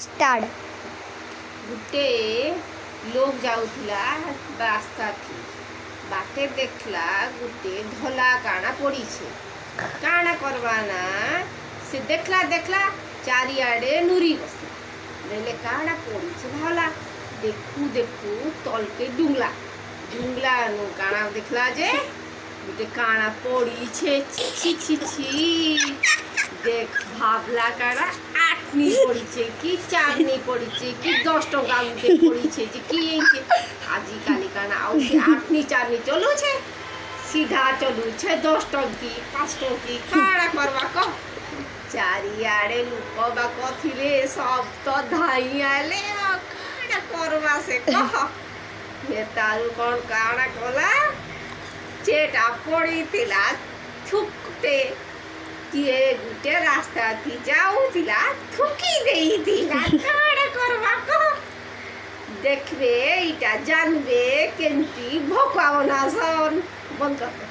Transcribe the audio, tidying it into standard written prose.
Start. गुटे लोग जाऊला रास्ता थी बाटे देखला गुटे धला काना पड़ी छे काना करवाना से देखला देखला चारियाडे नुरी बसला बेले काना पड़ी छे भाला देखू देखू तल के डुंगला डुंगला नु काना देखला जे गुटे काना पड़ी छे छी छी छी देख भाबला काना आठनी पड़ीছে কি চারনি পড়িছে কি 10 টাকা উঠে পড়িছে যে কি এইছে আজি কালি কানা আউ আঠনি চারনি চলুছে সিধা চলুছে 10 টঙ্কি 5 টঙ্কি কাড়া করবা ক চারিয়াড়ে লোক বা কথিলে সব তো ধাই আলে কাড়া করবা সে কহ হে তারু কোন কাড়া কলা যেটা পড়িতিলা থুকতে किए गुटे रास्ता थी जाऊला थुकी देई दिला काड़ा करबा को देखबे इटा जानबे केंती भोकावना सन बंद कर